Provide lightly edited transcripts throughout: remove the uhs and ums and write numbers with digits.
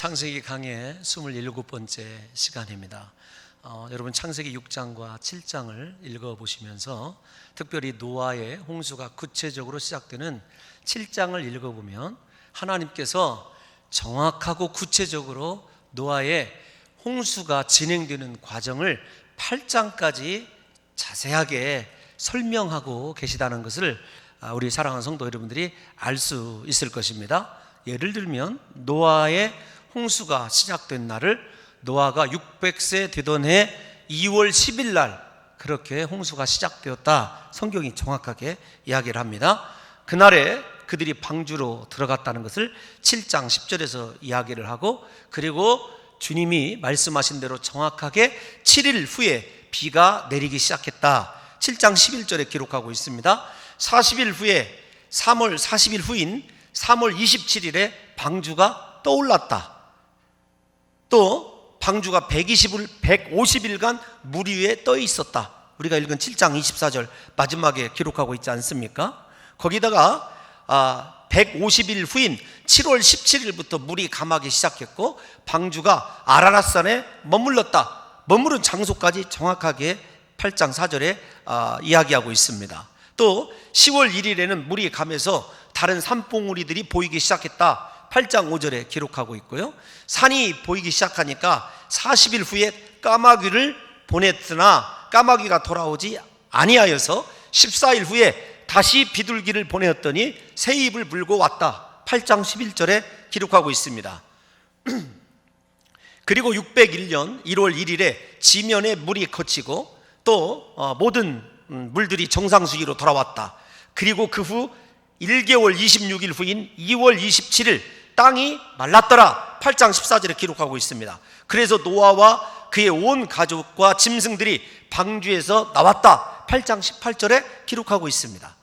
창세기 강의 27번째 시간입니다. 여러분 창세기 6장과 7장을 읽어보시면서 특별히 노아의 홍수가 구체적으로 시작되는 7장을 읽어보면 하나님께서 정확하고 구체적으로 노아의 홍수가 진행되는 과정을 8장까지 자세하게 설명하고 계시다는 것을 우리 사랑하는 성도 여러분들이 알 수 있을 것입니다. 예를 들면 노아의 홍수가 시작된 날을 노아가 600세 되던 해 2월 10일 날 그렇게 홍수가 시작되었다, 성경이 정확하게 이야기를 합니다. 그날에 그들이 방주로 들어갔다는 것을 7장 10절에서 이야기를 하고, 그리고 주님이 말씀하신 대로 정확하게 7일 후에 비가 내리기 시작했다, 7장 11절에 기록하고 있습니다. 40일 후에 3월 40일 후인 3월 27일에 방주가 떠올랐다. 또 방주가 150일간 물 위에 떠 있었다. 우리가 읽은 7장 24절 마지막에 기록하고 있지 않습니까? 거기다가 150일 후인 7월 17일부터 물이 감하기 시작했고 방주가 아라랏산에 머물렀다. 머무른 장소까지 정확하게 8장 4절에 이야기하고 있습니다. 또 10월 1일에는 물이 감해서 다른 산봉우리들이 보이기 시작했다, 8장 5절에 기록하고 있고요. 산이 보이기 시작하니까 40일 후에 까마귀를 보냈으나 까마귀가 돌아오지 아니하여서 14일 후에 다시 비둘기를 보내었더니 새 입을 물고 왔다, 8장 11절에 기록하고 있습니다. 그리고 601년 1월 1일에 지면에 물이 거치고 또 모든 물들이 정상 수위로 돌아왔다. 그리고 그 후 1개월 26일 후인 2월 27일 땅이 말랐더라, 8장 14절에 기록하고 있습니다. 그래서 노아와 그의 온 가족과 짐승들이 방주에서 나왔다, 8장 18절에 기록하고 있습니다.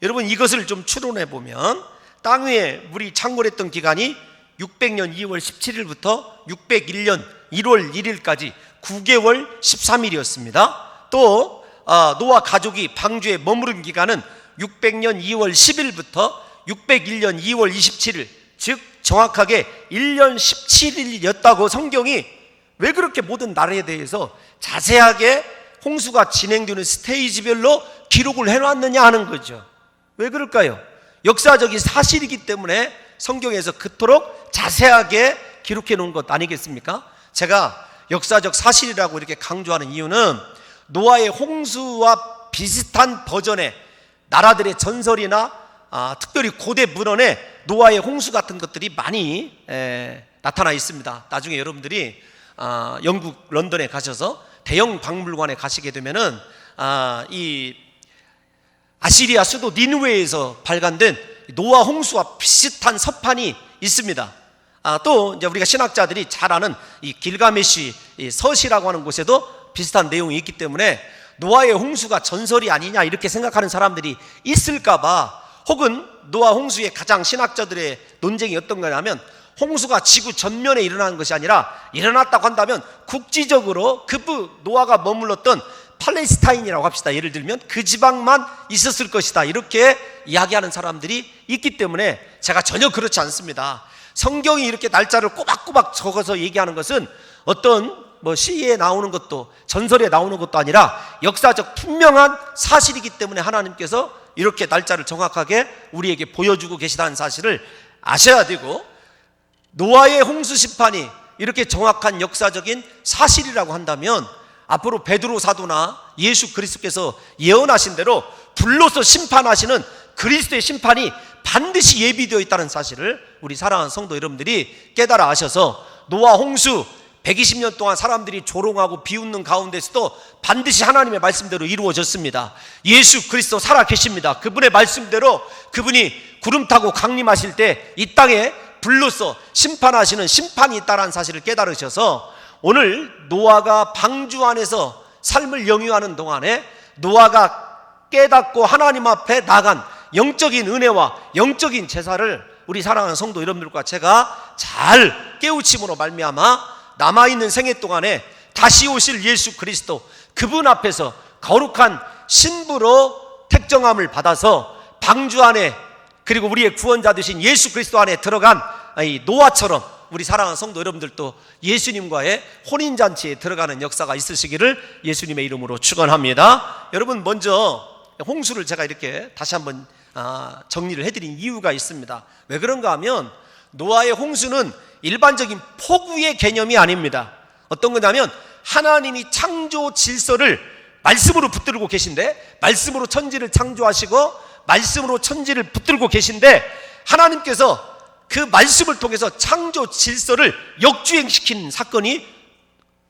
여러분, 이것을 좀 추론해 보면 땅 위에 물이 창궐했던 기간이 600년 2월 17일부터 601년 1월 1일까지 9개월 13일이었습니다. 또 노아 가족이 방주에 머무른 기간은 600년 2월 10일부터 601년 2월 27일, 즉 정확하게 1년 17일이었다고 성경이 왜 그렇게 모든 날에 대해서 자세하게 홍수가 진행되는 스테이지별로 기록을 해놨느냐 하는 거죠. 왜 그럴까요? 역사적인 사실이기 때문에 성경에서 그토록 자세하게 기록해 놓은 것 아니겠습니까? 제가 역사적 사실이라고 이렇게 강조하는 이유는 노아의 홍수와 비슷한 버전의 나라들의 전설이나 특별히 고대 문헌에 노아의 홍수 같은 것들이 많이 나타나 있습니다. 나중에 여러분들이 영국 런던에 가셔서 대형 박물관에 가시게 되면은 이 아시리아 수도 니느웨에서 발간된 노아 홍수와 비슷한 서판이 있습니다. 또 이제 우리가 신학자들이 잘 아는 이 길가메시 서시라고 하는 곳에도 비슷한 내용이 있기 때문에 노아의 홍수가 전설이 아니냐 이렇게 생각하는 사람들이 있을까봐, 혹은 노아 홍수의 가장 신학자들의 논쟁이 어떤 거냐면 홍수가 지구 전면에 일어나는 것이 아니라 일어났다고 한다면 국지적으로 노아가 머물렀던 팔레스타인이라고 합시다. 예를 들면 그 지방만 있었을 것이다, 이렇게 이야기하는 사람들이 있기 때문에 제가 전혀 그렇지 않습니다. 성경이 이렇게 날짜를 꼬박꼬박 적어서 얘기하는 것은 어떤 시에 나오는 것도 전설에 나오는 것도 아니라 역사적 분명한 사실이기 때문에 하나님께서 이렇게 날짜를 정확하게 우리에게 보여주고 계시다는 사실을 아셔야 되고, 노아의 홍수 심판이 이렇게 정확한 역사적인 사실이라고 한다면 앞으로 베드로 사도나 예수 그리스도께서 예언하신 대로 불로서 심판하시는 그리스도의 심판이 반드시 예비되어 있다는 사실을 우리 사랑하는 성도 여러분들이 깨달아 아셔서 노아 홍수 120년 동안 사람들이 조롱하고 비웃는 가운데서도 반드시 하나님의 말씀대로 이루어졌습니다. 예수 그리스도 살아계십니다. 그분의 말씀대로 그분이 구름 타고 강림하실 때 이 땅에 불로서 심판하시는 심판이 있다는 사실을 깨달으셔서 오늘 노아가 방주 안에서 삶을 영위하는 동안에 노아가 깨닫고 하나님 앞에 나간 영적인 은혜와 영적인 제사를 우리 사랑하는 성도 여러분들과 제가 잘 깨우침으로 말미암아 남아있는 생애 동안에 다시 오실 예수 그리스도, 그분 앞에서 거룩한 신부로 택정함을 받아서 방주 안에, 그리고 우리의 구원자 되신 예수 그리스도 안에 들어간 이 노아처럼 우리 사랑하는 성도 여러분들도 예수님과의 혼인잔치에 들어가는 역사가 있으시기를 예수님의 이름으로 축원합니다. 여러분, 먼저 홍수를 제가 이렇게 다시 한번 정리를 해드린 이유가 있습니다. 왜 그런가 하면 노아의 홍수는 일반적인 폭우의 개념이 아닙니다. 어떤 거냐면 하나님이 창조 질서를 말씀으로 붙들고 계신데, 말씀으로 천지를 창조하시고 말씀으로 천지를 붙들고 계신데, 하나님께서 그 말씀을 통해서 창조 질서를 역주행시킨 사건이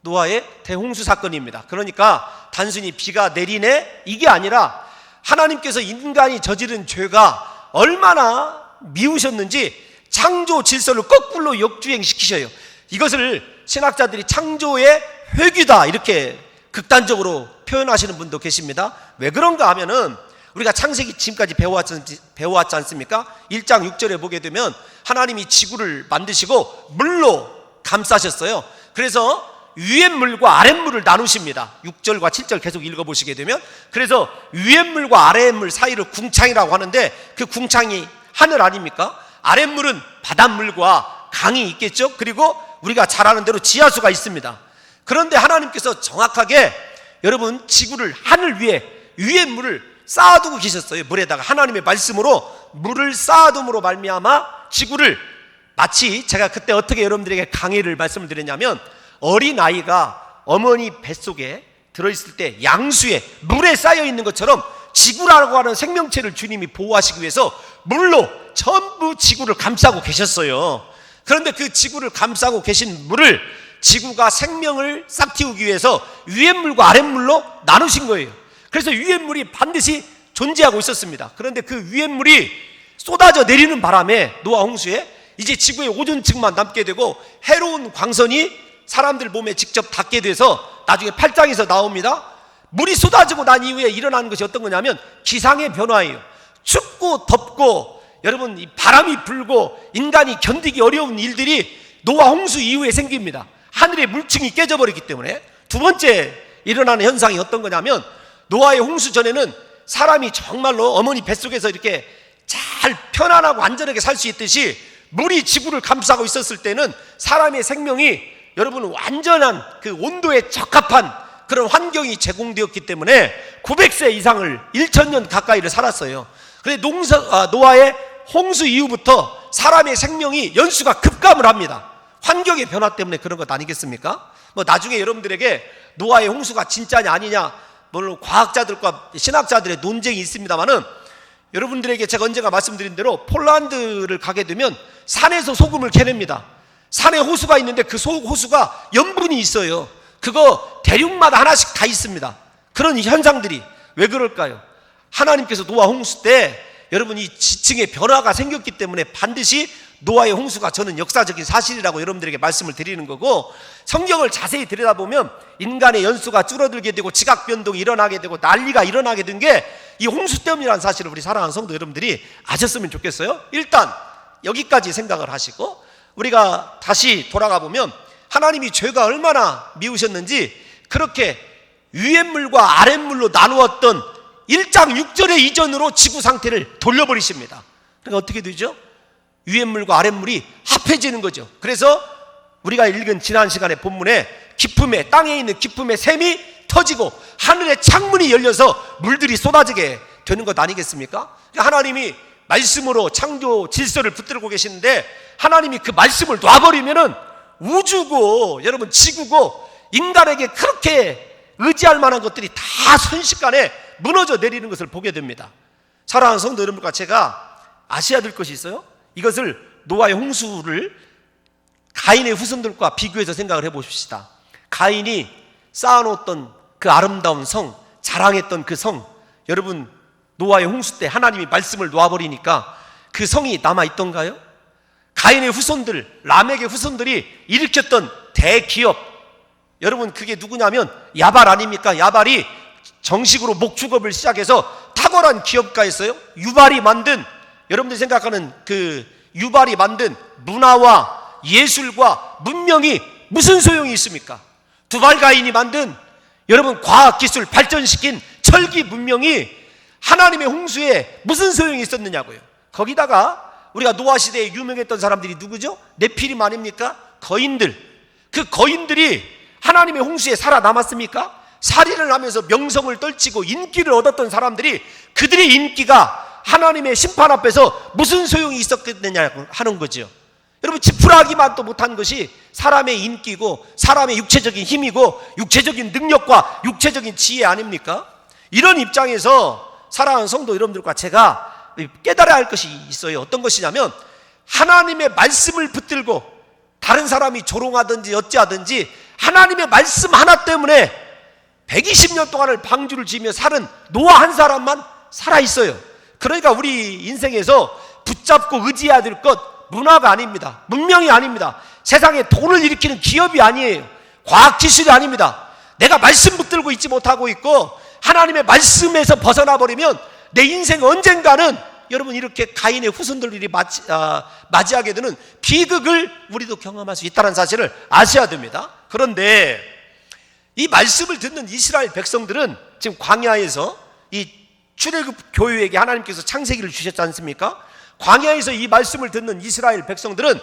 노아의 대홍수 사건입니다. 그러니까 단순히 비가 내리네 이게 아니라 하나님께서 인간이 저지른 죄가 얼마나 미우셨는지 창조 질서를 거꾸로 역주행시키셔요. 이것을 신학자들이 창조의 회귀다 이렇게 극단적으로 표현하시는 분도 계십니다. 왜 그런가 하면은 우리가 창세기 지금까지 배워왔지 않습니까? 1장 6절에 보게 되면 하나님이 지구를 만드시고 물로 감싸셨어요. 그래서 위의 물과 아랫 물을 나누십니다. 6절과 7절 계속 읽어보시게 되면, 그래서 위의 물과 아랫 물 사이를 궁창이라고 하는데, 그 궁창이 하늘 아닙니까? 아랫 물은 바닷물과 강이 있겠죠. 그리고 우리가 잘 아는 대로 지하수가 있습니다. 그런데 하나님께서 정확하게 여러분 지구를 하늘 위에 물을 쌓아두고 계셨어요. 물에다가 하나님의 말씀으로 물을 쌓아둠으로 말미암아 지구를, 마치 제가 그때 어떻게 여러분들에게 강의를 말씀을 드렸냐면, 어린아이가 어머니 뱃속에 들어있을 때 양수에 물에 쌓여있는 것처럼 지구라고 하는 생명체를 주님이 보호하시기 위해서 물로 전부 지구를 감싸고 계셨어요. 그런데 그 지구를 감싸고 계신 물을 지구가 생명을 싹틔우기 위해서 위의 물과 아랫 물로 나누신 거예요. 그래서 위의 물이 반드시 존재하고 있었습니다. 그런데 그 위의 물이 쏟아져 내리는 바람에 노아 홍수에 이제 지구의 오존층만 남게 되고 해로운 광선이 사람들 몸에 직접 닿게 돼서 나중에 8장에서 나옵니다. 물이 쏟아지고 난 이후에 일어나는 것이 어떤 거냐면 기상의 변화예요. 춥고 덥고 여러분 이 바람이 불고 인간이 견디기 어려운 일들이 노아 홍수 이후에 생깁니다. 하늘의 물층이 깨져버리기 때문에. 두 번째 일어나는 현상이 어떤 거냐면, 노아의 홍수 전에는 사람이 정말로 어머니 뱃속에서 이렇게 잘 편안하고 안전하게 살 수 있듯이 물이 지구를 감싸고 있었을 때는 사람의 생명이 여러분 완전한 그 온도에 적합한 그런 환경이 제공되었기 때문에 900세 이상을 1000년 가까이를 살았어요. 그런데 노아의 홍수 이후부터 사람의 생명이 연수가 급감을 합니다. 환경의 변화 때문에 그런 것 아니겠습니까? 뭐 나중에 여러분들에게 노아의 홍수가 진짜냐 아니냐 물론 과학자들과 신학자들의 논쟁이 있습니다만은, 여러분들에게 제가 언젠가 말씀드린 대로 폴란드를 가게 되면 산에서 소금을 캐냅니다. 산에 호수가 있는데 그 호수가 염분이 있어요. 그거 대륙마다 하나씩 다 있습니다. 그런 현상들이 왜 그럴까요? 하나님께서 노아 홍수 때 여러분 이 지층의 변화가 생겼기 때문에 반드시 노아의 홍수가 저는 역사적인 사실이라고 여러분들에게 말씀을 드리는 거고, 성경을 자세히 들여다보면 인간의 연수가 줄어들게 되고 지각 변동이 일어나게 되고 난리가 일어나게 된 게 이 홍수 때문이라는 사실을 우리 사랑하는 성도 여러분들이 아셨으면 좋겠어요. 일단 여기까지 생각을 하시고 우리가 다시 돌아가 보면 하나님이 죄가 얼마나 미우셨는지 그렇게 위의 물과 아랫 물로 나누었던 1장 6절의 이전으로 지구 상태를 돌려버리십니다. 그러니까 어떻게 되죠? 위의 물과 아랫 물이 합해지는 거죠. 그래서 우리가 읽은 지난 시간에 본문에 깊음에, 땅에 있는 깊음에 샘이 터지고 하늘의 창문이 열려서 물들이 쏟아지게 되는 것 아니겠습니까? 그러니까 하나님이 말씀으로 창조 질서를 붙들고 계시는데, 하나님이 그 말씀을 놔버리면은 우주고 여러분 지구고 인간에게 그렇게 의지할 만한 것들이 다 순식간에 무너져 내리는 것을 보게 됩니다. 사랑하는 성도 여러분과 제가 아셔야 될 것이 있어요. 이것을 노아의 홍수를 가인의 후손들과 비교해서 생각을 해보십시다. 가인이 쌓아놓았던 그 아름다운 성, 자랑했던 그 성, 여러분 노아의 홍수 때 하나님이 말씀을 놓아버리니까 그 성이 남아있던가요? 가인의 후손들, 람에게 후손들이 일으켰던 대기업, 여러분 그게 누구냐면 야발 아닙니까? 야발이 정식으로 목축업을 시작해서 탁월한 기업가였어요. 유발이 만든, 여러분들이 생각하는 그 유발이 만든 문화와 예술과 문명이 무슨 소용이 있습니까? 두발가인이 만든 여러분 과학기술 발전시킨 철기 문명이 하나님의 홍수에 무슨 소용이 있었느냐고요. 거기다가 우리가 노아 시대에 유명했던 사람들이 누구죠? 네피림 아닙니까? 거인들. 그 거인들이 하나님의 홍수에 살아남았습니까? 살인을 하면서 명성을 떨치고 인기를 얻었던 사람들이, 그들의 인기가 하나님의 심판 앞에서 무슨 소용이 있었겠느냐 하는 거죠. 여러분, 지푸라기만 또 못한 것이 사람의 인기고 사람의 육체적인 힘이고 육체적인 능력과 육체적인 지혜 아닙니까? 이런 입장에서 사랑하는 성도 여러분들과 제가 깨달아야 할 것이 있어요. 어떤 것이냐면, 하나님의 말씀을 붙들고 다른 사람이 조롱하든지 어찌하든지 하나님의 말씀 하나 때문에 120년 동안을 방주를 지으며 사는 노아 한 사람만 살아있어요. 그러니까 우리 인생에서 붙잡고 의지해야 될 것, 문화가 아닙니다. 문명이 아닙니다. 세상에 돈을 일으키는 기업이 아니에요. 과학기술이 아닙니다. 내가 말씀 붙들고 있지 못하고 있고 하나님의 말씀에서 벗어나 버리면 내 인생 언젠가는 여러분 이렇게 가인의 후손들이 맞이하게 되는 비극을 우리도 경험할 수 있다는 사실을 아셔야 됩니다. 그런데 이 말씀을 듣는 이스라엘 백성들은 지금 광야에서 이 출애굽 교회에게 하나님께서 창세기를 주셨지 않습니까? 광야에서 이 말씀을 듣는 이스라엘 백성들은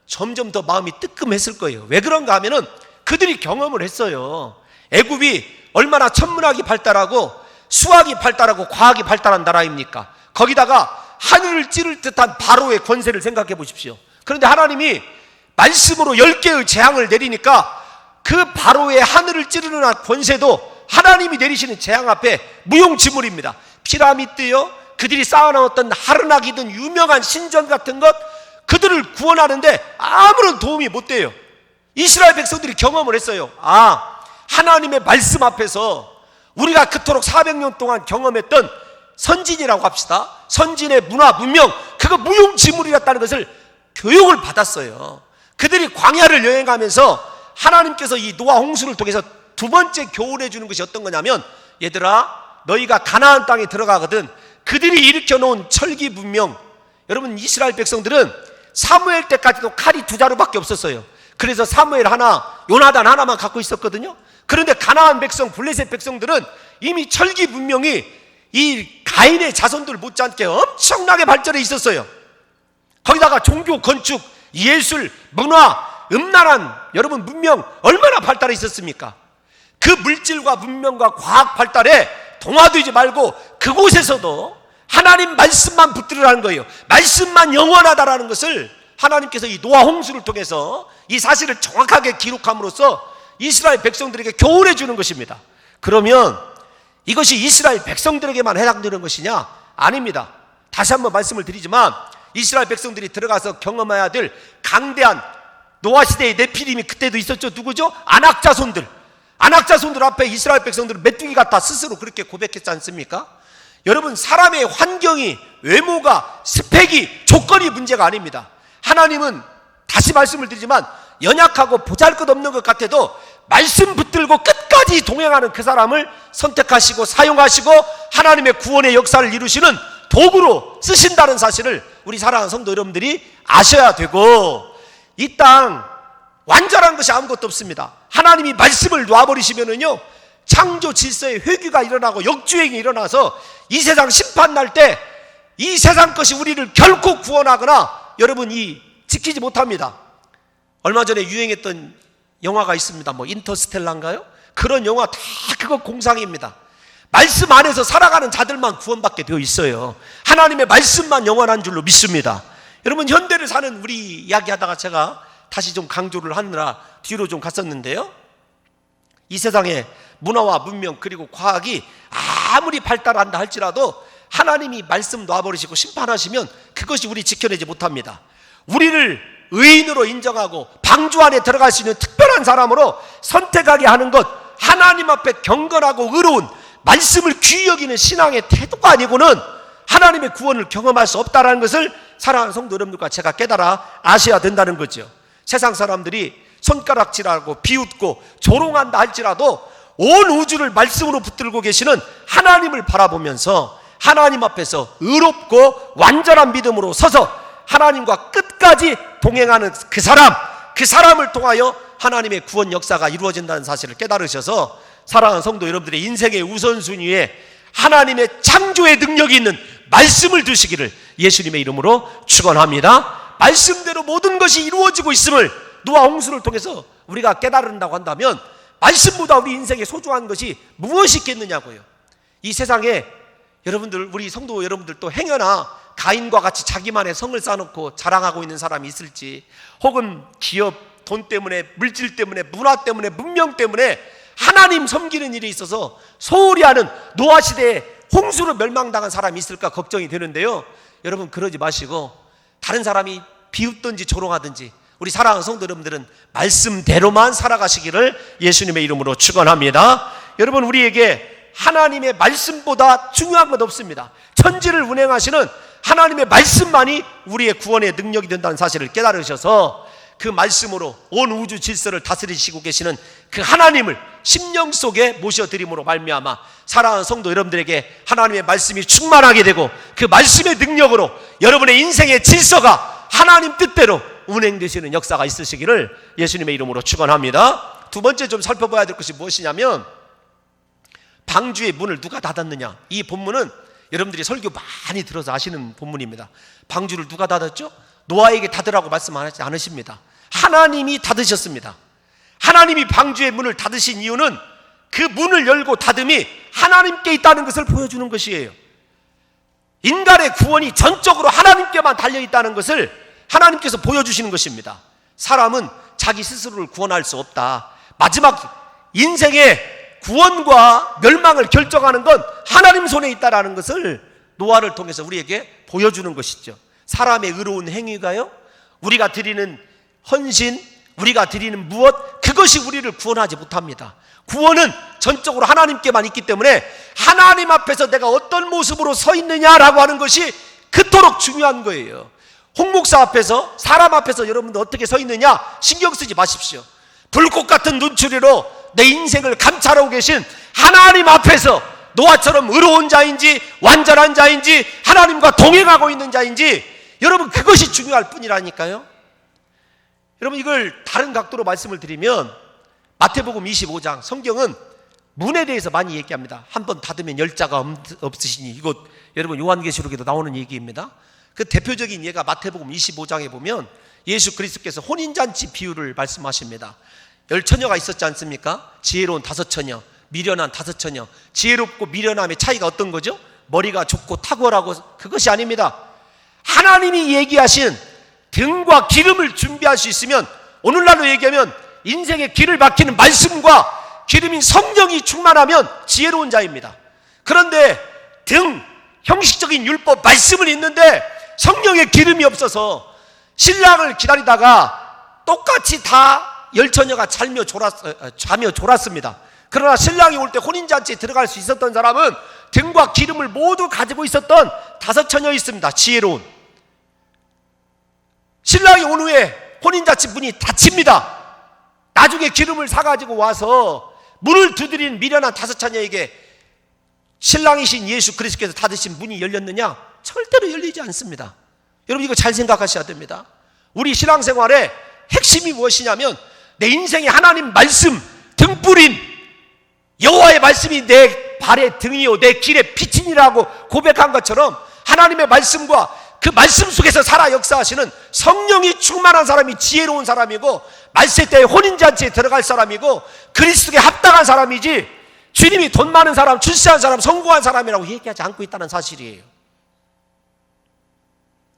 점점 더 마음이 뜨끔했을 거예요. 왜 그런가 하면은 그들이 경험을 했어요. 애굽이 얼마나 천문학이 발달하고 수학이 발달하고 과학이 발달한 나라입니까? 거기다가 하늘을 찌를 듯한 바로의 권세를 생각해 보십시오. 그런데 하나님이 말씀으로 10개의 재앙을 내리니까 그 바로의 하늘을 찌르는 권세도 하나님이 내리시는 재앙 앞에 무용지물입니다. 피라미드요, 그들이 쌓아놓았던 하르나기든 유명한 신전 같은 것, 그들을 구원하는데 아무런 도움이 못 돼요. 이스라엘 백성들이 경험을 했어요. 하나님의 말씀 앞에서 우리가 그토록 400년 동안 경험했던 선진이라고 합시다. 선진의 문화, 문명, 그거 무용지물이었다는 것을 교육을 받았어요. 그들이 광야를 여행하면서 하나님께서 이 노아 홍수를 통해서 두 번째 교훈해 주는 것이 어떤 거냐면, 얘들아, 너희가 가나안 땅에 들어가거든 그들이 일으켜 놓은 철기 문명, 여러분 이스라엘 백성들은 사무엘 때까지도 칼이 2자루밖에 없었어요. 그래서 사무엘 하나, 요나단 하나만 갖고 있었거든요. 그런데 가나안 백성, 블레셋 백성들은 이미 철기 문명이 이 가인의 자손들 못지않게 엄청나게 발전해 있었어요. 거기다가 종교, 건축, 예술, 문화, 음란한 여러분 문명 얼마나 발달해 있었습니까? 그 물질과 문명과 과학 발달에 동화되지 말고 그곳에서도 하나님 말씀만 붙들으라는 거예요. 말씀만 영원하다라는 것을 하나님께서 이 노아 홍수를 통해서 이 사실을 정확하게 기록함으로써 이스라엘 백성들에게 교훈해 주는 것입니다. 그러면 이것이 이스라엘 백성들에게만 해당되는 것이냐? 아닙니다. 다시 한번 말씀을 드리지만 이스라엘 백성들이 들어가서 경험해야 될 강대한 노아 시대의 네피림이 그때도 있었죠. 누구죠? 안악자손들. 안악자손들 앞에 이스라엘 백성들은 메뚜기 같다 스스로 그렇게 고백했지 않습니까? 여러분, 사람의 환경이, 외모가, 스펙이, 조건이 문제가 아닙니다. 하나님은 다시 말씀을 드리지만 연약하고 보잘것없는 것 같아도 말씀 붙들고 끝까지 동행하는 그 사람을 선택하시고 사용하시고 하나님의 구원의 역사를 이루시는 도구로 쓰신다는 사실을 우리 사랑하는 성도 여러분들이 아셔야 되고, 이 땅 완전한 것이 아무것도 없습니다. 하나님이 말씀을 놔버리시면은요, 창조 질서의 회귀가 일어나고 역주행이 일어나서 이 세상 심판 날 때 이 세상 것이 우리를 결코 구원하거나 여러분이 지키지 못합니다. 얼마 전에 유행했던 영화가 있습니다. 인터스텔라인가요? 그런 영화 다 그거 공상입니다. 말씀 안에서 살아가는 자들만 구원받게 되어 있어요. 하나님의 말씀만 영원한 줄로 믿습니다. 여러분, 현대를 사는 우리 이야기하다가 제가 다시 좀 강조를 하느라 뒤로 좀 갔었는데요, 이 세상의 문화와 문명 그리고 과학이 아무리 발달한다 할지라도 하나님이 말씀 놔버리시고 심판하시면 그것이 우리 지켜내지 못합니다. 우리를 의인으로 인정하고 방주 안에 들어갈 수 있는 특별한 사람으로 선택하게 하는 것, 하나님 앞에 경건하고 의로운 말씀을 귀히 여기는 신앙의 태도가 아니고는 하나님의 구원을 경험할 수 없다는 것을 사랑하는 성도 여러분들과 제가 깨달아 아셔야 된다는 거죠. 세상 사람들이 손가락질하고 비웃고 조롱한다 할지라도 온 우주를 말씀으로 붙들고 계시는 하나님을 바라보면서 하나님 앞에서 의롭고 완전한 믿음으로 서서 하나님과 끝까지 동행하는 그 사람을 통하여 하나님의 구원 역사가 이루어진다는 사실을 깨달으셔서 사랑하는 성도 여러분들의 인생의 우선순위에 하나님의 창조의 능력이 있는 말씀을 두시기를 예수님의 이름으로 축원합니다. 말씀대로 모든 것이 이루어지고 있음을 노아 홍수를 통해서 우리가 깨달은다고 한다면 말씀보다 우리 인생에 소중한 것이 무엇이 있겠느냐고요. 이 세상에 여러분들, 우리 성도 여러분들 또 행여나 가인과 같이 자기만의 성을 쌓아놓고 자랑하고 있는 사람이 있을지, 혹은 기업, 돈 때문에, 물질 때문에, 문화 때문에, 문명 때문에 하나님 섬기는 일에 있어서 소홀히 하는 노아 시대에 홍수로 멸망당한 사람이 있을까 걱정이 되는데요. 여러분, 그러지 마시고 다른 사람이 비웃든지 조롱하든지 우리 사랑하는 성도 여러분들은 말씀대로만 살아가시기를 예수님의 이름으로 축원합니다. 여러분, 우리에게 하나님의 말씀보다 중요한 것 없습니다. 천지를 운행하시는 하나님의 말씀만이 우리의 구원의 능력이 된다는 사실을 깨달으셔서 그 말씀으로 온 우주 질서를 다스리시고 계시는 그 하나님을 심령 속에 모셔드림으로 말미암아 사랑하는 성도 여러분들에게 하나님의 말씀이 충만하게 되고 그 말씀의 능력으로 여러분의 인생의 질서가 하나님 뜻대로 운행되시는 역사가 있으시기를 예수님의 이름으로 축원합니다. 두 번째 좀 살펴봐야 될 것이 무엇이냐면, 방주의 문을 누가 닫았느냐. 이 본문은 여러분들이 설교 많이 들어서 아시는 본문입니다. 방주를 누가 닫았죠? 노아에게 닫으라고 말씀하지 않으십니다. 하나님이 닫으셨습니다. 하나님이 방주의 문을 닫으신 이유는 그 문을 열고 닫음이 하나님께 있다는 것을 보여주는 것이에요. 인간의 구원이 전적으로 하나님께만 달려있다는 것을 하나님께서 보여주시는 것입니다. 사람은 자기 스스로를 구원할 수 없다. 마지막 인생의 구원과 멸망을 결정하는 건 하나님 손에 있다는 것을 노아를 통해서 우리에게 보여주는 것이죠. 사람의 의로운 행위가요, 우리가 드리는 헌신, 우리가 드리는 무엇, 그것이 우리를 구원하지 못합니다. 구원은 전적으로 하나님께만 있기 때문에 하나님 앞에서 내가 어떤 모습으로 서 있느냐라고 하는 것이 그토록 중요한 거예요. 홍목사 앞에서, 사람 앞에서 여러분들 어떻게 서 있느냐 신경 쓰지 마십시오. 불꽃 같은 눈초리로 내 인생을 감찰하고 계신 하나님 앞에서 노아처럼 의로운 자인지 완전한 자인지 하나님과 동행하고 있는 자인지, 여러분, 그것이 중요할 뿐이라니까요. 여러분, 이걸 다른 각도로 말씀을 드리면 마태복음 25장, 성경은 문에 대해서 많이 얘기합니다. 한번 닫으면 열자가 없으시니, 이거 여러분 요한계시록에도 나오는 얘기입니다. 그 대표적인 예가 마태복음 25장에 보면 예수 그리스도께서 혼인잔치 비유를 말씀하십니다. 10처녀가 있었지 않습니까? 지혜로운 5처녀, 미련한 5처녀. 지혜롭고 미련함의 차이가 어떤 거죠? 머리가 좁고 탁월하고, 그것이 아닙니다. 하나님이 얘기하신 등과 기름을 준비할 수 있으면, 오늘날로 얘기하면 인생의 길을 막히는 말씀과 기름인 성령이 충만하면 지혜로운 자입니다. 그런데 등, 형식적인 율법 말씀은 있는데 성령의 기름이 없어서 신랑을 기다리다가 똑같이 다 10처녀가 자며 졸았습니다. 그러나 신랑이 올 때 혼인잔치에 들어갈 수 있었던 사람은 등과 기름을 모두 가지고 있었던 5처녀 있습니다. 지혜로운. 신랑이 온 후에 혼인잔치 문이 닫힙니다. 나중에 기름을 사가지고 와서 문을 두드린 미련한 5처녀에게 신랑이신 예수 그리스도께서 닫으신 문이 열렸느냐? 절대로 열리지 않습니다. 여러분, 이거 잘 생각하셔야 됩니다. 우리 신앙생활의 핵심이 무엇이냐면, 내 인생의 하나님 말씀, 등불인 여호와의 말씀이 내 발의 등이요 내 길의 빛이니라고 고백한 것처럼, 하나님의 말씀과 그 말씀 속에서 살아 역사하시는 성령이 충만한 사람이 지혜로운 사람이고, 말세 때의 혼인잔치에 들어갈 사람이고 그리스도에 합당한 사람이지, 주님이 돈 많은 사람, 출세한 사람, 성공한 사람이라고 얘기하지 않고 있다는 사실이에요.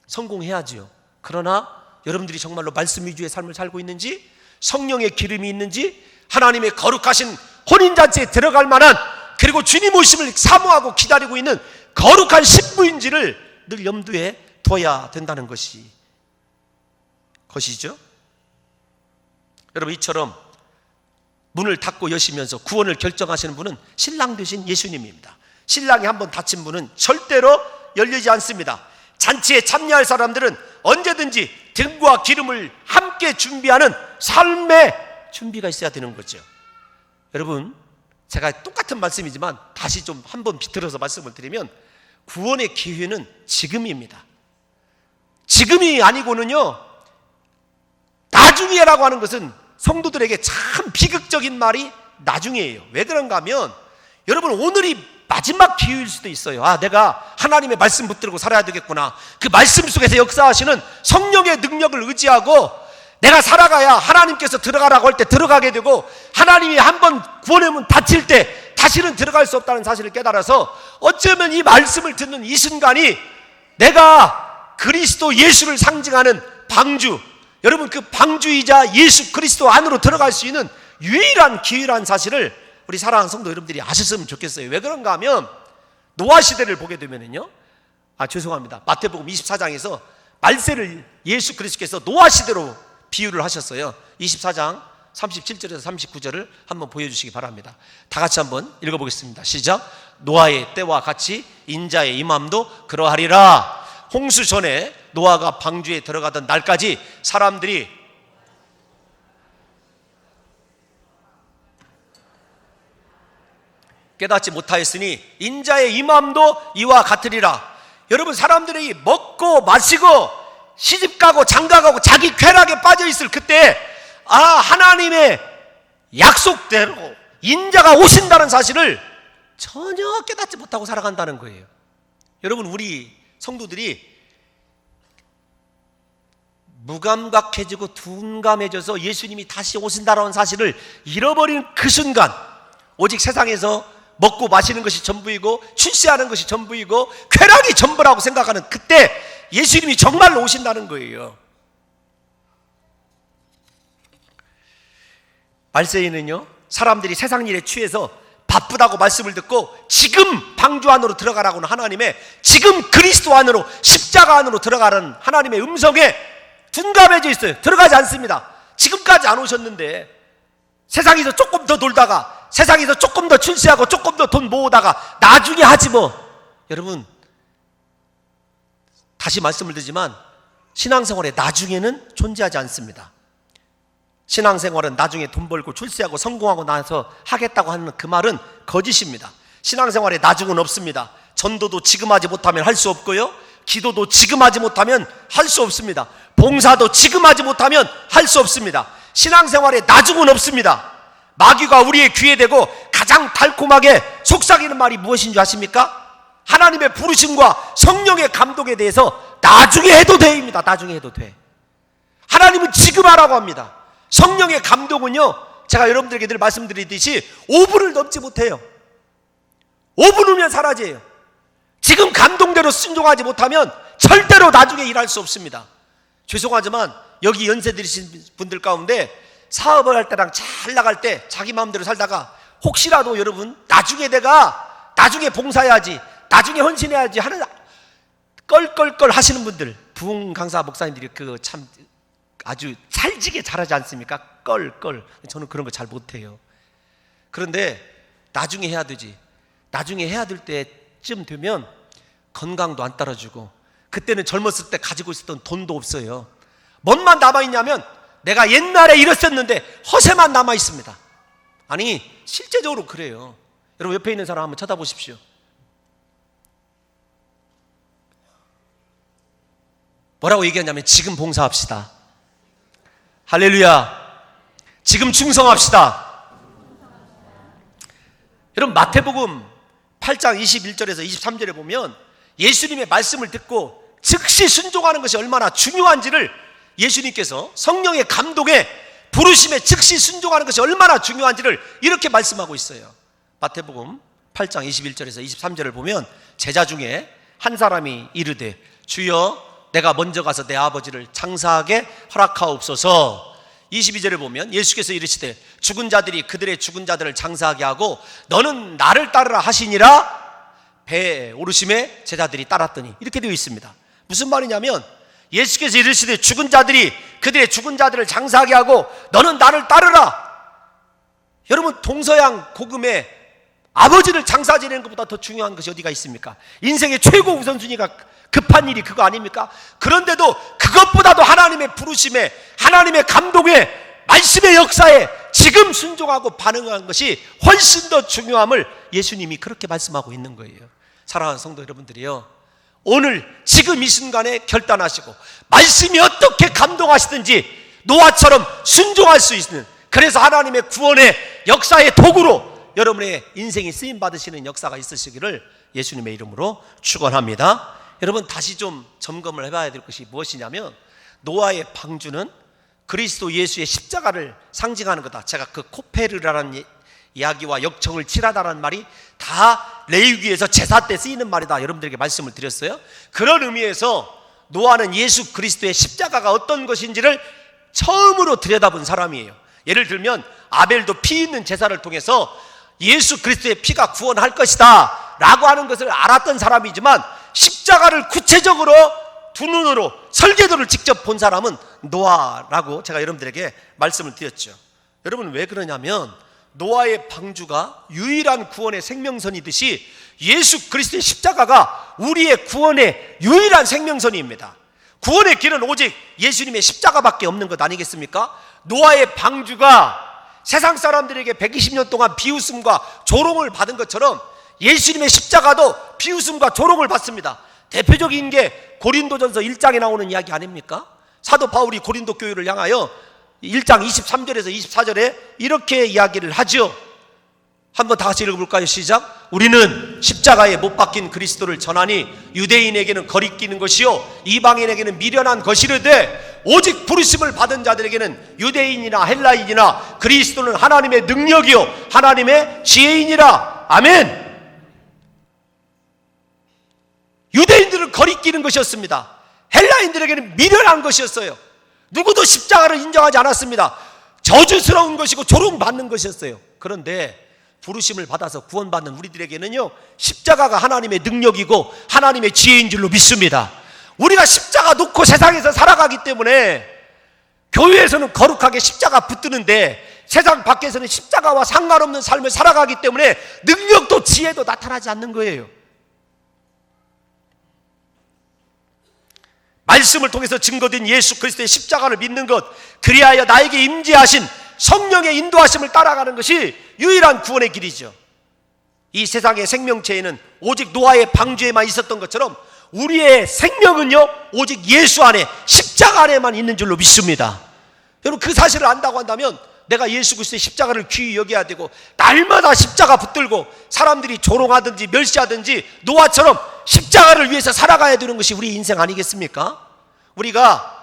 성공해야지요. 그러나 여러분들이 정말로 말씀 위주의 삶을 살고 있는지, 성령의 기름이 있는지, 하나님의 거룩하신 혼인잔치에 들어갈 만한, 그리고 주님 오심을 사모하고 기다리고 있는 거룩한 신부인지를 늘 염두에 둬야 된다는 것이죠. 여러분, 이처럼 문을 닫고 여시면서 구원을 결정하시는 분은 신랑 되신 예수님입니다. 신랑이 한번 닫힌 문은 절대로 열리지 않습니다. 잔치에 참여할 사람들은 언제든지 등과 기름을 함께 준비하는 삶의 준비가 있어야 되는 거죠. 여러분, 제가 똑같은 말씀이지만 다시 좀 한번 비틀어서 말씀을 드리면, 구원의 기회는 지금입니다. 지금이 아니고는요, 나중에라고 하는 것은 성도들에게 참 비극적인 말이 나중에예요. 왜 그런가 하면, 여러분, 오늘이 마지막 기회일 수도 있어요. 아, 내가 하나님의 말씀 붙들고 살아야 되겠구나. 그 말씀 속에서 역사하시는 성령의 능력을 의지하고 내가 살아가야 하나님께서 들어가라고 할 때 들어가게 되고, 하나님이 한번 구원의 문 닫힐 때 다시는 들어갈 수 없다는 사실을 깨달아서, 어쩌면 이 말씀을 듣는 이 순간이 내가 그리스도 예수를 상징하는 방주, 여러분 그 방주이자 예수 그리스도 안으로 들어갈 수 있는 유일한 기회라는 사실을 우리 사랑하는 성도 여러분들이 아셨으면 좋겠어요. 왜 그런가 하면 노아 시대를 보게 되면은요, 죄송합니다, 마태복음 24장에서 말세를 예수 그리스도께서 노아 시대로 비유를 하셨어요. 24장 37절에서 39절을 한번 보여주시기 바랍니다. 다 같이 한번 읽어보겠습니다. 시작. 노아의 때와 같이 인자의 임함도 그러하리라. 홍수 전에 노아가 방주에 들어가던 날까지 사람들이 깨닫지 못하였으니 인자의 임함도 이와 같으리라. 여러분, 사람들이 먹고 마시고 시집가고 장가가고 자기 쾌락에 빠져있을 그때, 하나님의 약속대로 인자가 오신다는 사실을 전혀 깨닫지 못하고 살아간다는 거예요. 여러분, 우리 성도들이 무감각해지고 둔감해져서 예수님이 다시 오신다는 사실을 잃어버린 그 순간, 오직 세상에서 먹고 마시는 것이 전부이고 출세하는 것이 전부이고 쾌락이 전부라고 생각하는 그때 예수님이 정말로 오신다는 거예요. 말세에는요, 사람들이 세상 일에 취해서 바쁘다고 말씀을 듣고 지금 방주 안으로 들어가라고는 하나님의, 지금 그리스도 안으로, 십자가 안으로 들어가라는 하나님의 음성에 둔감해져 있어요. 들어가지 않습니다. 지금까지 안 오셨는데 세상에서 조금 더 놀다가, 세상에서 조금 더 출세하고 조금 더 돈 모으다가 나중에 하지 뭐. 여러분, 다시 말씀을 드리지만 신앙생활에 나중에는 존재하지 않습니다. 신앙생활은 나중에 돈 벌고 출세하고 성공하고 나서 하겠다고 하는 그 말은 거짓입니다. 신앙생활에 나중은 없습니다. 전도도 지금 하지 못하면 할 수 없고요, 기도도 지금 하지 못하면 할 수 없습니다. 봉사도 지금 하지 못하면 할 수 없습니다. 신앙생활에 나중은 없습니다. 마귀가 우리의 귀에 대고 가장 달콤하게 속삭이는 말이 무엇인 줄 아십니까? 하나님의 부르심과 성령의 감동에 대해서 나중에 해도 돼입니다. 나중에 해도 돼. 하나님은 지금 하라고 합니다. 성령의 감동은요, 제가 여러분들에게 늘 말씀드리듯이 5분을 넘지 못해요. 5분 후면 사라져요. 지금 감동대로 순종하지 못하면 절대로 나중에 일할 수 없습니다. 죄송하지만 여기 연세 들으신 분들 가운데 사업을 할 때랑 잘 나갈 때 자기 마음대로 살다가 혹시라도 여러분 나중에 내가 나중에 봉사해야지, 나중에 헌신해야지 하는 껄껄껄 하시는 분들, 부흥 강사 목사님들이 그 참 아주 찰지게 잘하지 않습니까? 껄껄. 저는 그런 거 잘 못해요. 그런데 나중에 해야 되지. 나중에 해야 될 때쯤 되면 건강도 안 따라주고, 그때는 젊었을 때 가지고 있었던 돈도 없어요. 뭔만 남아있냐면 내가 옛날에 이랬었는데 허세만 남아있습니다. 아니, 실제적으로 그래요. 여러분, 옆에 있는 사람 한번 쳐다보십시오. 뭐라고 얘기하냐면 지금 봉사합시다. 할렐루야. 지금 충성합시다. 여러분, 마태복음 8장 21절에서 23절에 보면 예수님의 말씀을 듣고 즉시 순종하는 것이 얼마나 중요한지를, 예수님께서 성령의 감동에 부르심에 즉시 순종하는 것이 얼마나 중요한지를 이렇게 말씀하고 있어요. 마태복음 8장 21절에서 23절을 보면 제자 중에 한 사람이 이르되 주여 내가 먼저 가서 내 아버지를 장사하게 허락하옵소서. 22절을 보면 예수께서 이르시되 죽은 자들이 그들의 죽은 자들을 장사하게 하고 너는 나를 따르라 하시니라. 배에 오르심에 제자들이 따랐더니, 이렇게 되어 있습니다. 무슨 말이냐면 예수께서 이르시되 죽은 자들이 그들의 죽은 자들을 장사하게 하고 너는 나를 따르라. 여러분, 동서양 복음에 아버지를 장사 지내는 것보다 더 중요한 것이 어디가 있습니까? 인생의 최고 우선순위가 급한 일이 그거 아닙니까? 그런데도 그것보다도 하나님의 부르심에, 하나님의 감동에, 말씀의 역사에 지금 순종하고 반응한 것이 훨씬 더 중요함을 예수님이 그렇게 말씀하고 있는 거예요. 사랑하는 성도 여러분들이요, 오늘 지금 이 순간에 결단하시고 말씀이 어떻게 감동하시든지 노아처럼 순종할 수 있는, 그래서 하나님의 구원의 역사의 도구로 여러분의 인생이 쓰임 받으시는 역사가 있으시기를 예수님의 이름으로 축원합니다. 여러분, 다시 좀 점검을 해봐야 될 것이 무엇이냐면, 노아의 방주는 그리스도 예수의 십자가를 상징하는 거다. 제가 그 코페르라는 이야기와 역청을 칠하다라는 말이 다 레위기에서 제사 때 쓰이는 말이다 여러분들에게 말씀을 드렸어요. 그런 의미에서 노아는 예수 그리스도의 십자가가 어떤 것인지를 처음으로 들여다본 사람이에요. 예를 들면 아벨도 피 있는 제사를 통해서 예수 그리스도의 피가 구원할 것이다 라고 하는 것을 알았던 사람이지만, 십자가를 구체적으로 두 눈으로 설계도를 직접 본 사람은 노아라고 제가 여러분들에게 말씀을 드렸죠. 여러분, 왜 그러냐면 노아의 방주가 유일한 구원의 생명선이듯이 예수 그리스도의 십자가가 우리의 구원의 유일한 생명선입니다. 구원의 길은 오직 예수님의 십자가밖에 없는 것 아니겠습니까? 노아의 방주가 세상 사람들에게 120년 동안 비웃음과 조롱을 받은 것처럼 예수님의 십자가도 비웃음과 조롱을 받습니다. 대표적인 게 고린도전서 1장에 나오는 이야기 아닙니까? 사도 바울이 고린도 교회를 향하여 1장 23절에서 24절에 이렇게 이야기를 하죠. 한번 다 같이 읽어볼까요? 시작. 우리는 십자가에 못 박힌 그리스도를 전하니 유대인에게는 거리끼는 것이요 이방인에게는 미련한 것이르되 오직 부르심을 받은 자들에게는 유대인이나 헬라인이나 그리스도는 하나님의 능력이요 하나님의 지혜이니라. 아멘. 유대인들은 거리끼는 것이었습니다. 헬라인들에게는 미련한 것이었어요. 누구도 십자가를 인정하지 않았습니다. 저주스러운 것이고 조롱받는 것이었어요. 그런데 부르심을 받아서 구원받는 우리들에게는요, 십자가가 하나님의 능력이고 하나님의 지혜인 줄로 믿습니다. 우리가 십자가 놓고 세상에서 살아가기 때문에 교회에서는 거룩하게 십자가 붙드는데 세상 밖에서는 십자가와 상관없는 삶을 살아가기 때문에 능력도 지혜도 나타나지 않는 거예요. 말씀을 통해서 증거된 예수 그리스도의 십자가를 믿는 것, 그리하여 나에게 임재하신 성령의 인도하심을 따라가는 것이 유일한 구원의 길이죠. 이 세상의 생명체에는 오직 노아의 방주에만 있었던 것처럼 우리의 생명은요 오직 예수 안에, 십자가 안에만 있는 줄로 믿습니다. 여러분, 그 사실을 안다고 한다면 내가 예수 그리스도의 십자가를 귀히 여겨야 되고 날마다 십자가 붙들고 사람들이 조롱하든지 멸시하든지 노아처럼 십자가를 위해서 살아가야 되는 것이 우리 인생 아니겠습니까? 우리가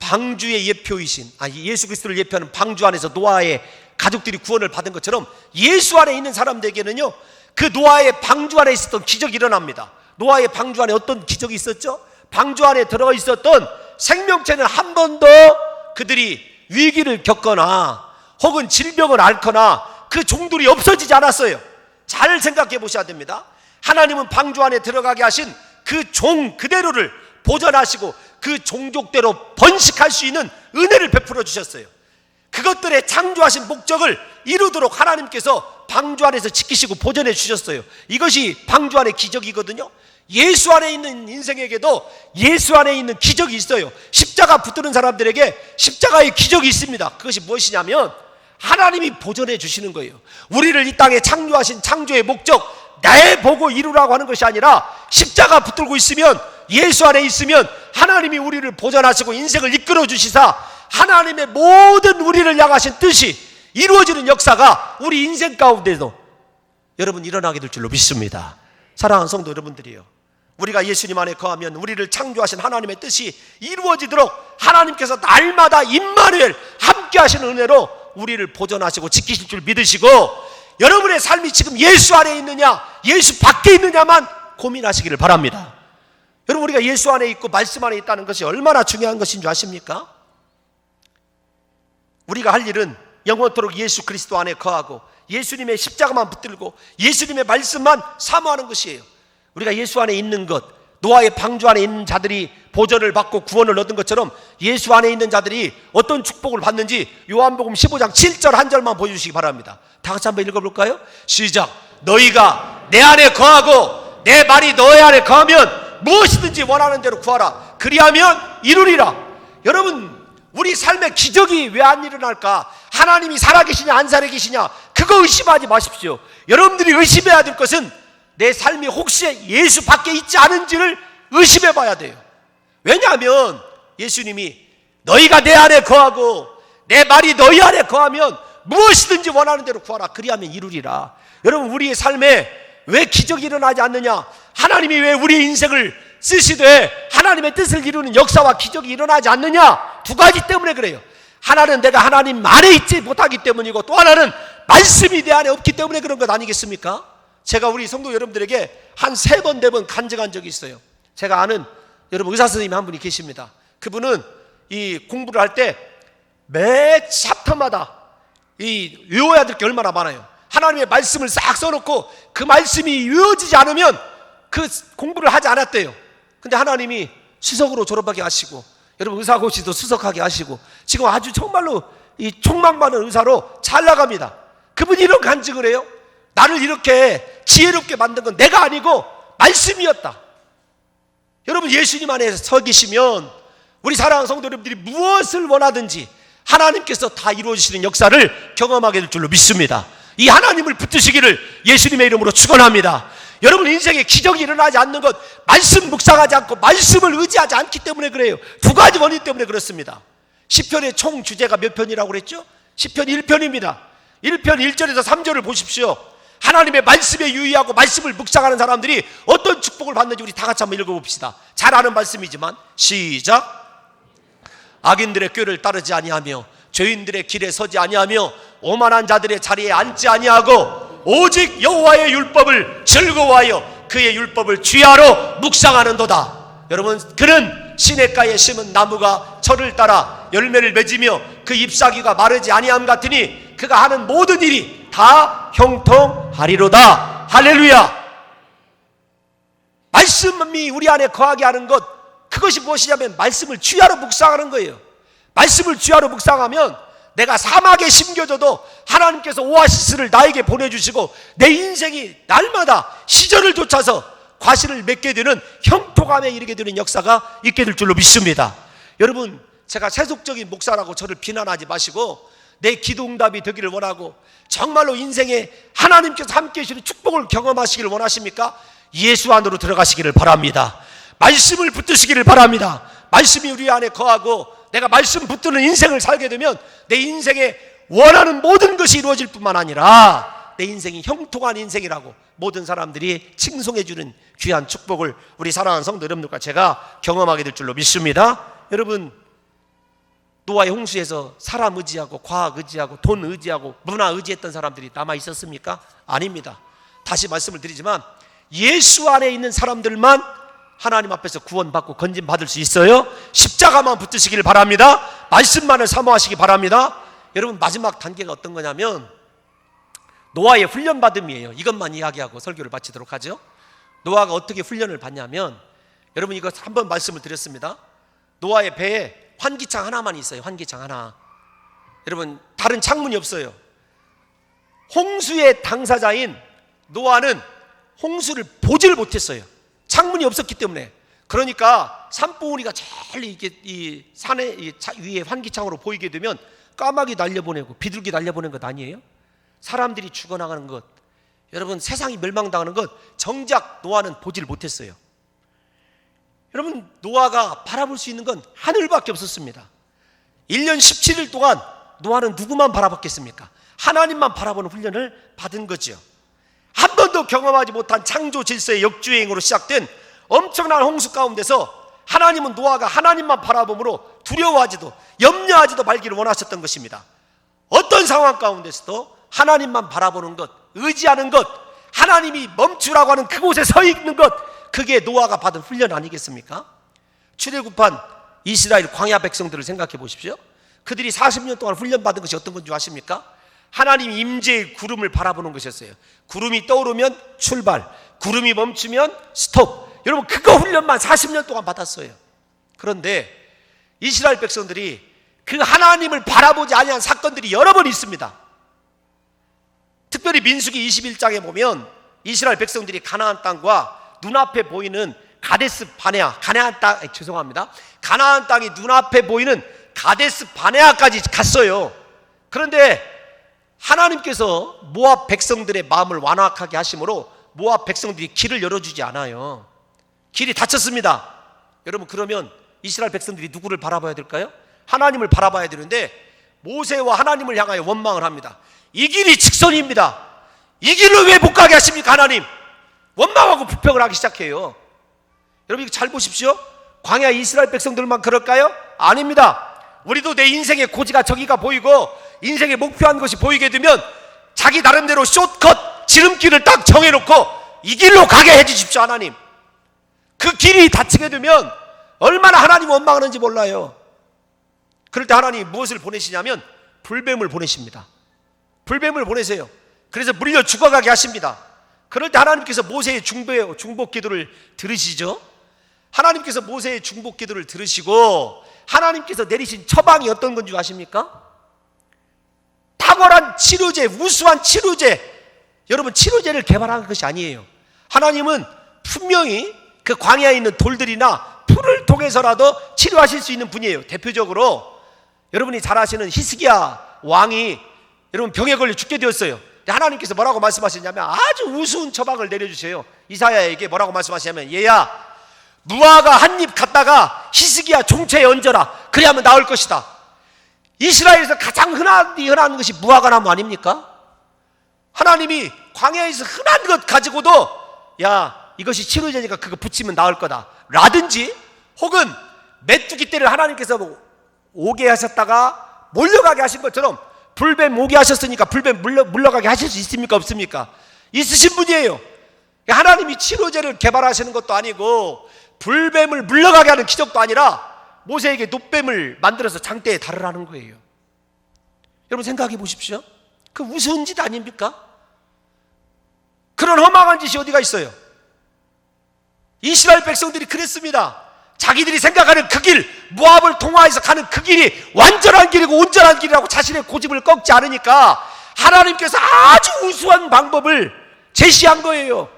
방주의 예표이신, 예수 그리스도를 예표하는 방주 안에서 노아의 가족들이 구원을 받은 것처럼 예수 안에 있는 사람들에게는요 그 노아의 방주 안에 있었던 기적이 일어납니다. 노아의 방주 안에 어떤 기적이 있었죠? 방주 안에 들어가 있었던 생명체는 한 번도 그들이 위기를 겪거나 혹은 질병을 앓거나 그 종들이 없어지지 않았어요. 잘 생각해 보셔야 됩니다. 하나님은 방주 안에 들어가게 하신 그 종 그대로를 보존하시고 그 종족대로 번식할 수 있는 은혜를 베풀어 주셨어요. 그것들의 창조하신 목적을 이루도록 하나님께서 방주 안에서 지키시고 보존해 주셨어요. 이것이 방주 안의 기적이거든요. 예수 안에 있는 인생에게도 예수 안에 있는 기적이 있어요. 십자가 붙드는 사람들에게 십자가의 기적이 있습니다. 그것이 무엇이냐면 하나님이 보존해 주시는 거예요. 우리를 이 땅에 창조하신 창조의 목적, 내 보고 이루라고 하는 것이 아니라 십자가 붙들고 있으면, 예수 안에 있으면 하나님이 우리를 보존하시고 인생을 이끌어 주시사 하나님의 모든 우리를 향하신 뜻이 이루어지는 역사가 우리 인생 가운데도 여러분 일어나게 될 줄로 믿습니다. 사랑하는 성도 여러분들이요, 우리가 예수님 안에 거하면 우리를 창조하신 하나님의 뜻이 이루어지도록 하나님께서 날마다 임마누엘 함께 하시는 은혜로 우리를 보존하시고 지키실 줄 믿으시고, 여러분의 삶이 지금 예수 안에 있느냐 예수 밖에 있느냐만 고민하시기를 바랍니다. 여러분, 우리가 예수 안에 있고 말씀 안에 있다는 것이 얼마나 중요한 것인 줄 아십니까? 우리가 할 일은 영원토록 예수 그리스도 안에 거하고 예수님의 십자가만 붙들고 예수님의 말씀만 사모하는 것이에요. 우리가 예수 안에 있는 것, 노아의 방주 안에 있는 자들이 보전을 받고 구원을 얻은 것처럼 예수 안에 있는 자들이 어떤 축복을 받는지 요한복음 15장 7절 한 절만 보여주시기 바랍니다. 다 같이 한번 읽어볼까요? 시작. 너희가 내 안에 거하고 내 말이 너희 안에 거하면 무엇이든지 원하는 대로 구하라. 그리하면 이루리라. 여러분, 우리 삶에 기적이 왜 안 일어날까? 하나님이 살아계시냐 안 살아계시냐 그거 의심하지 마십시오. 여러분들이 의심해야 될 것은 내 삶이 혹시 예수 밖에 있지 않은지를 의심해 봐야 돼요. 왜냐하면 예수님이 너희가 내 안에 거하고 내 말이 너희 안에 거하면 무엇이든지 원하는 대로 구하라. 그리하면 이루리라. 여러분, 우리의 삶에 왜 기적이 일어나지 않느냐? 하나님이 왜 우리의 인생을 쓰시되 하나님의 뜻을 이루는 역사와 기적이 일어나지 않느냐? 두 가지 때문에 그래요. 하나는 내가 하나님 안에 있지 못하기 때문이고, 또 하나는 말씀이 내 안에 없기 때문에 그런 것 아니겠습니까? 제가 우리 성도 여러분들에게 한 3번, 4번 간증한 적이 있어요. 제가 아는 여러분 의사 선생님이 한 분이 계십니다. 그분은 이 공부를 할 때 매 챕터마다 이 외워야 될 게 얼마나 많아요. 하나님의 말씀을 싹 써놓고 그 말씀이 외워지지 않으면 그 공부를 하지 않았대요. 근데 하나님이 수석으로 졸업하게 하시고, 여러분 의사고시도 수석하게 하시고, 지금 아주 정말로 이 촉망 많은 의사로 잘 나갑니다. 그분이 이런 간증을 해요. 나를 이렇게 지혜롭게 만든 건 내가 아니고 말씀이었다. 여러분, 예수님 안에 서 계시면 우리 사랑하는 성도 여러분들이 무엇을 원하든지 하나님께서 다 이루어지시는 역사를 경험하게 될 줄로 믿습니다. 이 하나님을 붙드시기를 예수님의 이름으로 축원합니다. 여러분, 인생에 기적이 일어나지 않는 것, 말씀 묵상하지 않고 말씀을 의지하지 않기 때문에 그래요. 두 가지 원인 때문에 그렇습니다. 시편의 총 주제가 몇 편이라고 그랬죠? 시편 1편입니다 1편 1절에서 3절을 보십시오. 하나님의 말씀에 유의하고 말씀을 묵상하는 사람들이 어떤 축복을 받는지 우리 다 같이 한번 읽어봅시다. 잘 아는 말씀이지만 시작. 악인들의 꾀를 따르지 아니하며 죄인들의 길에 서지 아니하며 오만한 자들의 자리에 앉지 아니하고 오직 여호와의 율법을 즐거워하여 그의 율법을 주야로 묵상하는도다. 여러분, 그는 시냇가에 심은 나무가 철을 따라 열매를 맺으며 그 잎사귀가 마르지 아니함 같으니 그가 하는 모든 일이 다 형통하리로다. 할렐루야. 말씀이 우리 안에 거하게 하는 것, 그것이 무엇이냐면 말씀을 주야로 묵상하는 거예요. 말씀을 주야로 묵상하면 내가 사막에 심겨져도 하나님께서 오아시스를 나에게 보내주시고 내 인생이 날마다 시절을 쫓아서 과실을 맺게 되는 형통함에 이르게 되는 역사가 있게 될 줄로 믿습니다. 여러분, 제가 세속적인 목사라고 저를 비난하지 마시고 내 기도 응답이 되기를 원하고, 정말로 인생에 하나님께서 함께 해주시는 축복을 경험하시기를 원하십니까? 예수 안으로 들어가시기를 바랍니다. 말씀을 붙드시기를 바랍니다. 말씀이 우리 안에 거하고 내가 말씀 붙드는 인생을 살게 되면 내 인생에 원하는 모든 것이 이루어질 뿐만 아니라 내 인생이 형통한 인생이라고 모든 사람들이 칭송해주는 귀한 축복을 우리 사랑하는 성도 여러분들과 제가 경험하게 될 줄로 믿습니다. 여러분, 노아의 홍수에서 사람 의지하고 과학 의지하고 돈 의지하고 문화 의지했던 사람들이 남아 있었습니까? 아닙니다. 다시 말씀을 드리지만 예수 안에 있는 사람들만 하나님 앞에서 구원받고 건진받을 수 있어요. 십자가만 붙드시길 바랍니다. 말씀만을 사모하시기 바랍니다. 여러분, 마지막 단계가 어떤 거냐면 노아의 훈련받음이에요. 이것만 이야기하고 설교를 마치도록 하죠. 노아가 어떻게 훈련을 받냐면, 여러분 이거 한번 말씀을 드렸습니다. 노아의 배에 환기창 하나만 있어요. 환기창 하나. 여러분, 다른 창문이 없어요. 홍수의 당사자인 노아는 홍수를 보질 못했어요. 창문이 없었기 때문에. 그러니까 산봉우리가 제일 이게 이 산에 위에 환기창으로 보이게 되면 까마귀 날려보내고 비둘기 날려보내는 것 아니에요? 사람들이 죽어나가는 것, 여러분 세상이 멸망당하는 것 정작 노아는 보질 못했어요. 여러분, 노아가 바라볼 수 있는 건 하늘밖에 없었습니다. 1년 17일 동안 노아는 누구만 바라봤겠습니까? 하나님만 바라보는 훈련을 받은 거죠. 한 번도 경험하지 못한 창조 질서의 역주행으로 시작된 엄청난 홍수 가운데서 하나님은 노아가 하나님만 바라봄으로 두려워하지도 염려하지도 말기를 원하셨던 것입니다. 어떤 상황 가운데서도 하나님만 바라보는 것, 의지하는 것, 하나님이 멈추라고 하는 그곳에 서 있는 것, 그게 노아가 받은 훈련 아니겠습니까? 출애굽한 이스라엘 광야 백성들을 생각해 보십시오. 그들이 40년 동안 훈련받은 것이 어떤 건지 아십니까? 하나님 임재의 구름을 바라보는 것이었어요. 구름이 떠오르면 출발, 구름이 멈추면 스톱. 여러분, 그거 훈련만 40년 동안 받았어요. 그런데 이스라엘 백성들이 그 하나님을 바라보지 아니한 사건들이 여러 번 있습니다. 특별히 민수기 21장에 보면 이스라엘 백성들이 가나안 땅과 눈앞에 보이는 가데스 바네아, 가나안 땅이 눈앞에 보이는 가데스 바네아까지 갔어요. 그런데 하나님께서 모압 백성들의 마음을 완악하게 하심으로 모압 백성들이 길을 열어주지 않아요. 길이 닫혔습니다. 여러분, 그러면 이스라엘 백성들이 누구를 바라봐야 될까요? 하나님을 바라봐야 되는데 모세와 하나님을 향하여 원망을 합니다. 이 길이 직선입니다. 이 길로 왜 못 가게 하십니까 하나님? 원망하고 불평을 하기 시작해요. 여러분 이거 잘 보십시오. 광야 이스라엘 백성들만 그럴까요? 아닙니다. 우리도 내 인생의 고지가 저기가 보이고 인생의 목표한 것이 보이게 되면 자기 나름대로 숏컷 지름길을 딱 정해놓고 이 길로 가게 해주십시오 하나님. 그 길이 닫히게 되면 얼마나 하나님 원망하는지 몰라요. 그럴 때 하나님이 무엇을 보내시냐면 불뱀을 보내십니다. 불뱀을 보내세요. 그래서 물려 죽어가게 하십니다. 그럴 때 하나님께서 모세의 중복 기도를 들으시죠. 하나님께서 모세의 중복 기도를 들으시고 하나님께서 내리신 처방이 어떤 건지 아십니까? 탁월한 치료제, 우수한 치료제. 여러분 치료제를 개발한 것이 아니에요. 하나님은 분명히 그 광야에 있는 돌들이나 풀을 통해서라도 치료하실 수 있는 분이에요. 대표적으로 여러분이 잘 아시는 히스기야 왕이 여러분 병에 걸려 죽게 되었어요. 하나님께서 뭐라고 말씀하셨냐면 아주 우스운 처방을 내려주세요. 이사야에게 뭐라고 말씀하시냐면 얘야 무화과 한 입 갖다가 히스기야 종체에 얹어라. 그래야만 나을 것이다. 이스라엘에서 가장 흔한 것이 무화과나무 아닙니까? 하나님이 광야에서 흔한 것 가지고도 야 이것이 치료제니까 그거 붙이면 나을 거다 라든지, 혹은 메뚜기 떼를 하나님께서 오게 하셨다가 몰려가게 하신 것처럼 불뱀 오게 하셨으니까 불뱀 물러가게 하실 수 있습니까? 없습니까? 있으신 분이에요. 하나님이 치료제를 개발하시는 것도 아니고 불뱀을 물러가게 하는 기적도 아니라 모세에게 놋뱀을 만들어서 장대에 달으라는 거예요. 여러분 생각해 보십시오. 그 우스운 짓 아닙니까? 그런 허망한 짓이 어디가 있어요? 이스라엘 백성들이 그랬습니다. 자기들이 생각하는 그 길, 모압을 통화해서 가는 그 길이 완전한 길이고 온전한 길이라고 자신의 고집을 꺾지 않으니까 하나님께서 아주 우수한 방법을 제시한 거예요.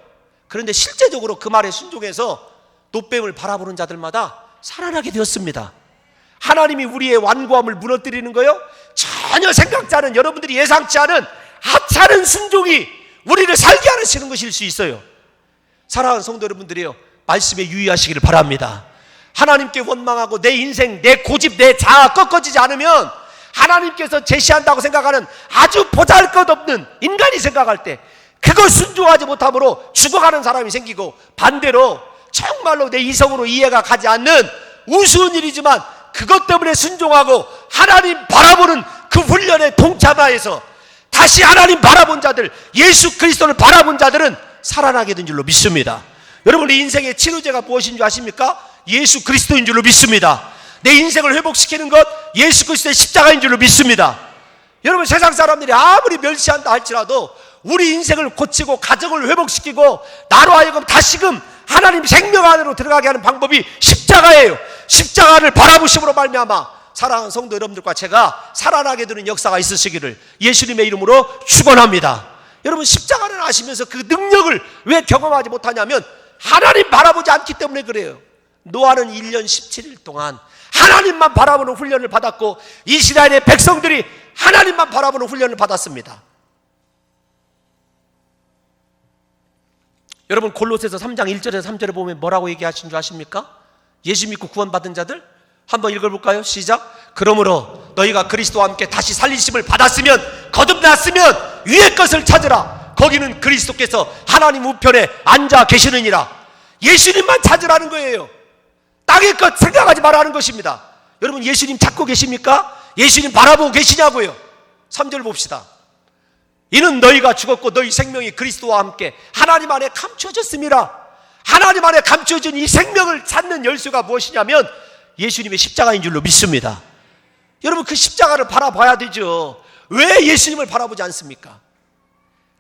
그런데 실제적으로 그 말에 순종해서 놋뱀을 바라보는 자들마다 살아나게 되었습니다. 하나님이 우리의 완고함을 무너뜨리는 거요, 전혀 생각지 않은, 여러분들이 예상치 않은 하찮은 순종이 우리를 살게 하시는 것일 수 있어요. 사랑하는 성도 여러분들이요, 말씀에 유의하시기를 바랍니다. 하나님께 원망하고 내 인생, 내 고집, 내 자아 꺾어지지 않으면 하나님께서 제시한다고 생각하는 아주 보잘것없는 인간이 생각할 때 그걸 순종하지 못함으로 죽어가는 사람이 생기고, 반대로 정말로 내 이성으로 이해가 가지 않는 우스운 일이지만 그것 때문에 순종하고 하나님 바라보는 그 훈련에 동참하여서 다시 하나님 바라본 자들, 예수 그리스도를 바라본 자들은 살아나게 된 줄로 믿습니다. 여러분, 내 인생의 치료제가 무엇인 줄 아십니까? 예수 그리스도인 줄로 믿습니다. 내 인생을 회복시키는 것 예수 그리스도의 십자가인 줄로 믿습니다. 여러분, 세상 사람들이 아무리 멸시한다 할지라도 우리 인생을 고치고 가정을 회복시키고 나로 하여금 다시금 하나님 생명 안으로 들어가게 하는 방법이 십자가예요. 십자가를 바라보심으로 말미암아 사랑하는 성도 여러분들과 제가 살아나게 되는 역사가 있으시기를 예수님의 이름으로 축원합니다. 여러분, 십자가를 아시면서 그 능력을 왜 경험하지 못하냐면 하나님 바라보지 않기 때문에 그래요. 노아는 1년 17일 동안 하나님만 바라보는 훈련을 받았고 이스라엘의 백성들이 하나님만 바라보는 훈련을 받았습니다. 여러분, 골로새서 3장 1절에서 3절에 보면 뭐라고 얘기하신 줄 아십니까? 예수 믿고 구원받은 자들 한번 읽어볼까요? 시작. 그러므로 너희가 그리스도와 함께 다시 살리심을 받았으면, 거듭났으면 위의 것을 찾으라. 거기는 그리스도께서 하나님 우편에 앉아 계시느니라. 예수님만 찾으라는 거예요. 땅의 것 생각하지 말라는 것입니다. 여러분, 예수님 찾고 계십니까? 예수님 바라보고 계시냐고요? 3절 봅시다. 이는 너희가 죽었고 너희 생명이 그리스도와 함께 하나님 안에 감추어졌습니다. 하나님 안에 감추어진 이 생명을 찾는 열쇠가 무엇이냐면 예수님의 십자가인 줄로 믿습니다. 여러분, 그 십자가를 바라봐야 되죠. 왜 예수님을 바라보지 않습니까?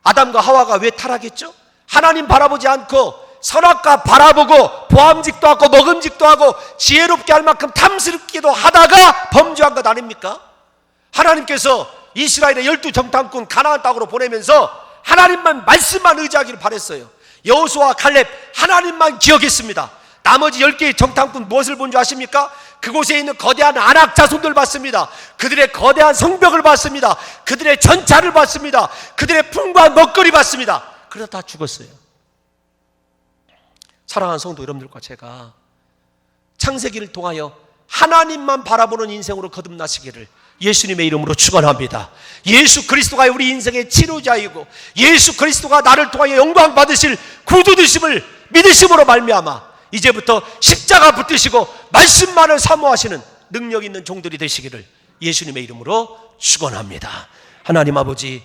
아담과 하와가 왜 타락했죠? 하나님 바라보지 않고 선악과 바라보고 보암직도 하고 먹음직도 하고 지혜롭게 할 만큼 탐스럽기도 하다가 범죄한 것 아닙니까? 하나님께서 이스라엘의 12정탐꾼 가나안 땅으로 보내면서 하나님만, 말씀만 의지하기를 바랬어요. 여호수아와 칼렙 하나님만 기억했습니다. 나머지 10개의 정탐꾼 무엇을 본 줄 아십니까? 그곳에 있는 거대한 아낙 자손들 봤습니다. 그들의 거대한 성벽을 봤습니다. 그들의 전차를 봤습니다. 그들의 풍부한 먹거리 봤습니다. 그러다 다 죽었어요. 사랑하는 성도 여러분들과 제가 창세기를 통하여 하나님만 바라보는 인생으로 거듭나시기를 예수님의 이름으로 축원합니다. 예수 그리스도가 우리 인생의 치료자이고 예수 그리스도가 나를 통하여 영광 받으실 구주 되심을 믿으심으로 말미암아 이제부터 십자가 붙드시고 말씀만을 사모하시는 능력 있는 종들이 되시기를 예수님의 이름으로 축원합니다. 하나님 아버지,